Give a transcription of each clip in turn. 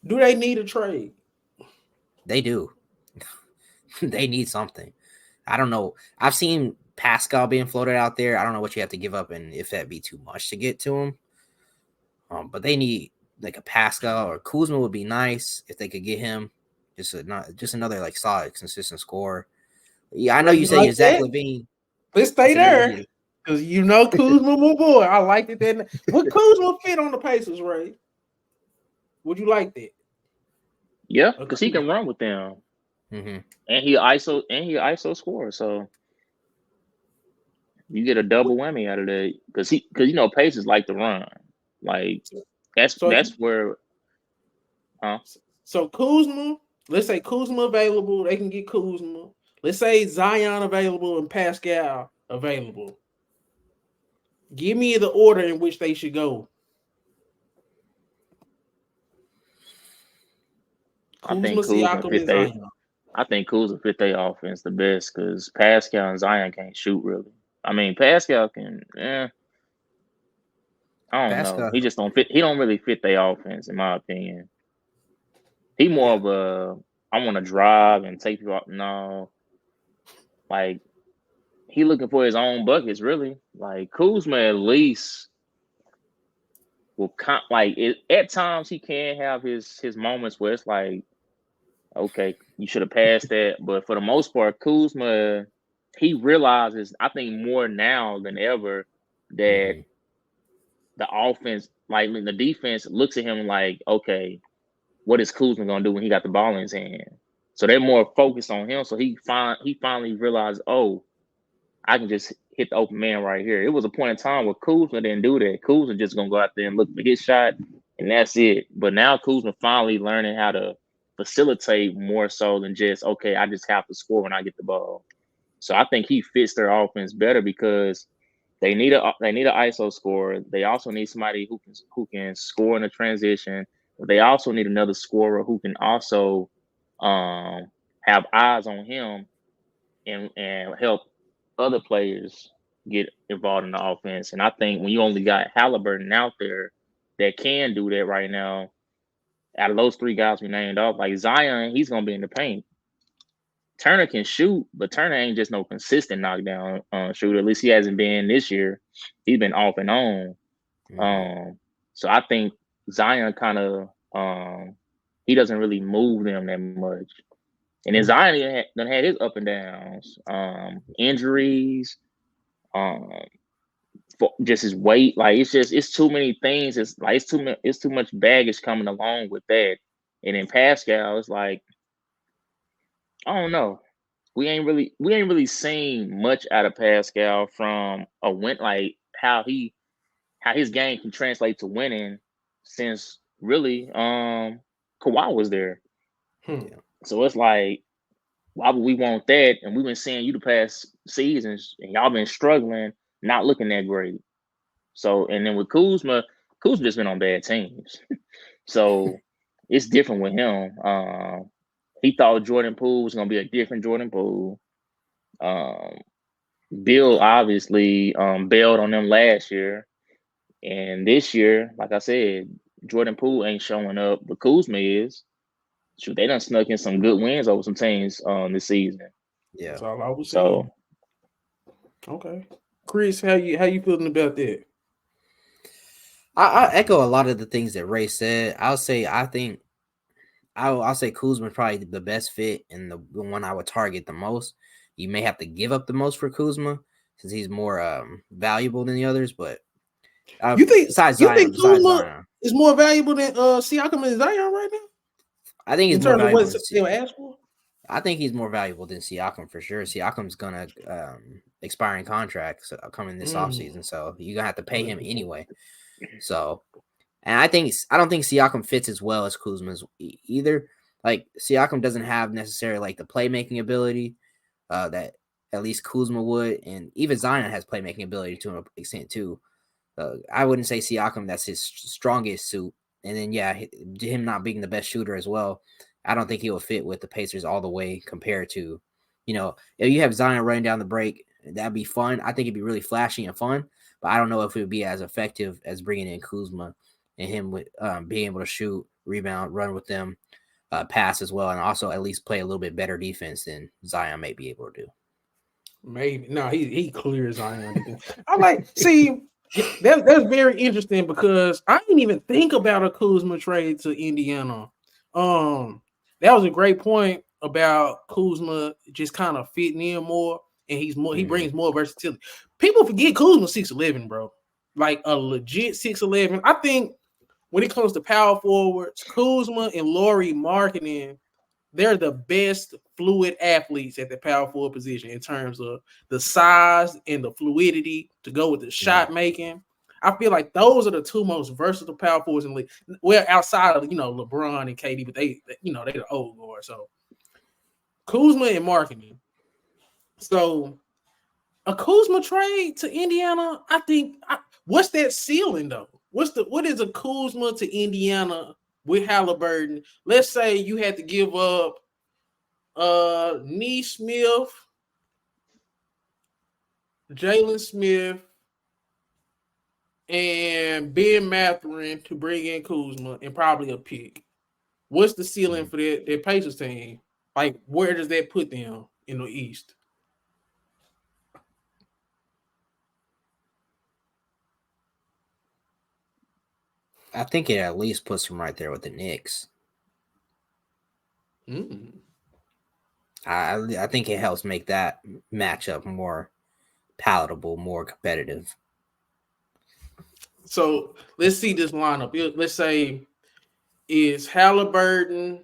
Do they need a trade? They do. They need something. I don't know. I've seen Pascal being floated out there. I don't know what you have to give up and if that'd be too much to get to him. But they need like a Pascal or Kuzma would be nice if they could get him. Just another like solid, consistent score. Yeah, I know Well, you you say like you're Zach that? Levine. Let's I stay say yeah, there. yeah. Because you know Kuzma, my boy. I like it. Then would Kuzma fit on the Pacers, Ray? Would you like that? Yeah, A because he Kuzma. can run with them, Mm-hmm. and he ISO score. So you get a double whammy out of that. Because Pacers like to run. Like that's So that's where, huh? so Kuzma, let's say Kuzma available, they can get Kuzma. Let's say Zion available and Pascal available. Give me the order in which they should go. I Kuzma, think Kuzma Siakam, fit and they. Zion. I think Kuzma fit their offense the best because Pascal and Zion can't shoot really. I mean, Pascal can. I don't know. Pascal, He just don't fit. He don't really fit their offense, in my opinion. He more Yeah. of a I want to drive and take you out. No, like he looking for his own buckets, really. Like Kuzma at least will at times he can have his moments where it's like, okay, you should have passed that. But for the most part, Kuzma, he realizes, I think more now than ever, that mm-hmm. the offense, like the defense, looks at him like, okay, what is Kuzma gonna do when he got the ball in his hand? So they're more focused on him. So he finally realized, oh, I can just hit the open man right here. It was a point in time where Kuzma didn't do that. Kuzma just gonna go out there and look for his shot, and that's it. But now Kuzma finally learning how to facilitate more so than just, okay, I just have to score when I get the ball. So I think he fits their offense better because they need an ISO scorer. They also need somebody who can score in a transition. They also need another scorer who can also um, have eyes on him and help other players get involved in the offense. And I think when you only got Halliburton out there that can do that right now, out of those three guys we named off, like Zion, he's gonna be in the paint. Turner can shoot, but Turner ain't just no consistent knockdown shooter. At least he hasn't been this year. He's been off and on. Mm-hmm. So I think Zion kind of he doesn't really move them that much. And then Mm. Zion done had his up and downs, injuries, um, for just his weight. Like it's too many things. It's too much baggage coming along with that. And then Pascal, it's like I don't know. We ain't really seen much out of Pascal from a win, like how his game can translate to winning since really Kawhi was there. Hmm. Yeah. So it's like, why would we want that? And we've been seeing you the past seasons, and y'all been struggling, not looking that great. So and then with Kuzma just been on bad teams. So it's different with him. He thought Jordan Poole was gonna be a different Jordan Poole. Um, Bill obviously bailed on them last year, and this year, like I said, Jordan Poole ain't showing up, but Kuzma is. Shoot, they done snuck in some good wins over some teams this season. That's Yeah. all I was So saying. Okay. Chris, how you feeling about that? I echo a lot of the things that Ray said. I'll say Kuzma's probably the best fit and the one I would target the most. You may have to give up the most for Kuzma since he's more valuable than the others, but You think besides you Zion, think Kuzma is more valuable than Siakam and Zion right now I think in he's more terms of what valuable than they'll ask for? I think he's more valuable than Siakam for sure. Siakam's gonna expiring contracts coming this Mm. offseason, so you're gonna have to pay Okay. him anyway. So, and I don't think Siakam fits as well as Kuzma's either. Like Siakam doesn't have necessarily like the playmaking ability that at least Kuzma would, and even Zion has playmaking ability to an extent too. I wouldn't say Siakam that's his strongest suit, and then yeah, him not being the best shooter as well. I don't think he will fit with the Pacers all the way compared to, if you have Zion running down the break, that'd be fun. I think it'd be really flashy and fun, but I don't know if it would be as effective as bringing in Kuzma and him with being able to shoot rebound, run with them, pass as well, and also at least play a little bit better defense than Zion may be able to do. Maybe no, he clears Zion. I like see that's very interesting because I didn't even think about a Kuzma trade to Indiana. That was a great point about Kuzma just kind of fitting in more, and he brings more versatility. People forget Kuzma 6'11", bro, like a legit 6'11". I think when it comes to power forwards, Kuzma and Lauri Markkanen, they're the best fluid athletes at the power forward position in terms of the size and the fluidity to go with the shot making. I feel like those are the two most versatile power forwards in the league. Well, outside of LeBron and KD, but they they're the old guard. So Kuzma and Markkanen. So a Kuzma trade to Indiana, I think. What's that ceiling though? What is a Kuzma to Indiana with Halliburton? Let's say you had to give up Nesmith, Jalen Smith, and Ben Mathurin to bring in Kuzma and probably a pick. What's the ceiling for that Pacers team? Like, where does that put them in the East? I think it at least puts them right there with the Knicks. I think it helps make that matchup more palatable, more competitive. So let's see this lineup. Let's say it's Halliburton,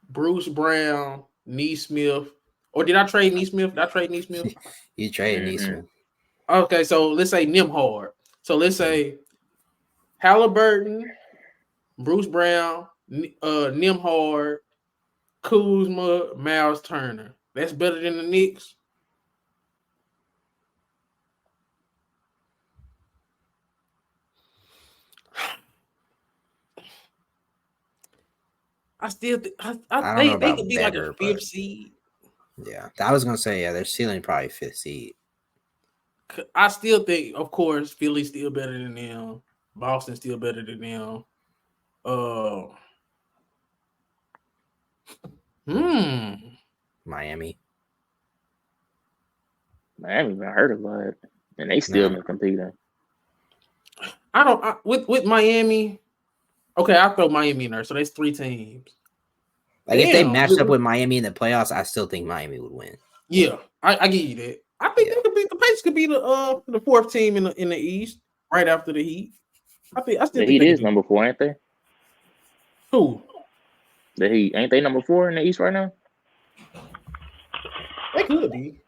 Bruce Brown, Nesmith. Or did I trade Nesmith? Did I trade Nesmith? You traded Nesmith. Okay, so let's say Nembhard. So let's say Halliburton, Bruce Brown, Nembhard, Kuzma, Miles Turner. That's better than the Knicks. I still think they could be better, like a fifth seed. Yeah, I was gonna say their ceiling probably fifth seed. I still think, of course, Philly's still better than them. Boston's still better than them. Miami been hurt a lot, and they still been competing. With Miami. Okay, I'll throw Miami in there. So there's 3 teams. Like if they matched up with Miami in the playoffs, I still think Miami would win. Yeah, I give you that. I think they could be the Pacers could be the 4th team in the East right after the Heat. I still the think Heat is number 4, ain't they? Who? The Heat ain't they number 4 in the East right now? They could be.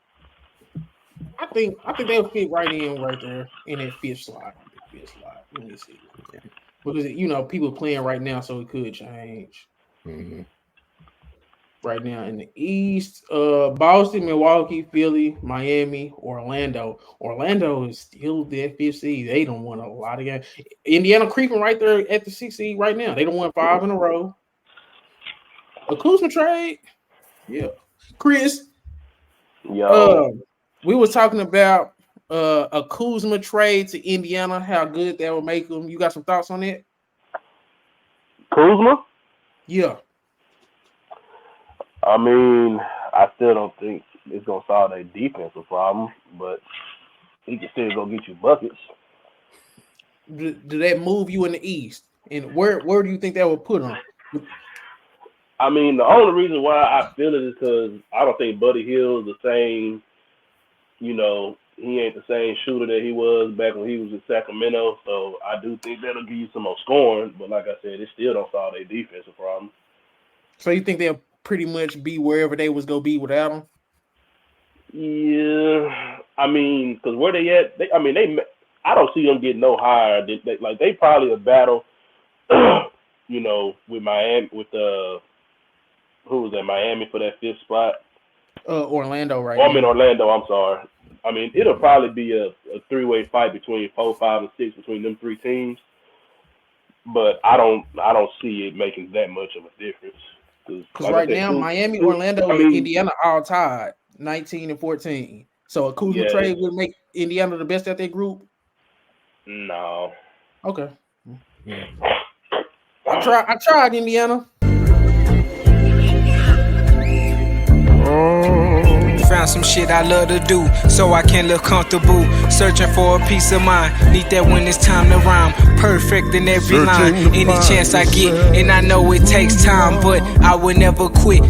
I think they'll fit right there in that 5th slot. Let me see. Yeah. Because people playing right now, so it could change. Right now in the East, Boston, Milwaukee, Philly, Miami, Orlando. Orlando is still that 5th seed. They don't win a lot of games. Indiana creeping right there at the 6th seed right now. They don't win 5 in a row. A Kuzma trade, yeah. Chris, we were talking about a Kuzma trade to Indiana. How good that would make them. You got some thoughts on that? Kuzma? Yeah. I mean, I still don't think it's gonna solve their defensive problem, but he can still go get you buckets. Do that move you in the East? And where do you think that would put them? I mean, the only reason why I feel it is because I don't think Buddy Hield is the same. He ain't the same shooter that he was back when he was in Sacramento. So I do think that'll give you some more scoring. But like I said, it still don't solve their defensive problem. So you think they'll pretty much be wherever they was gonna be without him? Yeah, I mean, because where they at? I don't see them getting no higher. They probably a battle, with Miami, with who was that? Miami for that 5th spot. Orlando, right? I mean Orlando. I'm sorry. I mean, it'll probably be a 3-way fight between 4, 5, and 6 between them 3 teams. But I don't see it making that much of a difference. Because right now, Miami, Orlando, and Indiana all tied 19-14. So a Kuzma trade would make Indiana the best at their group? No. Okay. I tried Indiana. Found some shit I love to do, so I can live comfortable. Searching for a peace of mind, need that when it's time to rhyme. Perfect in every line, any chance I get, and I know it takes time, but I will never quit.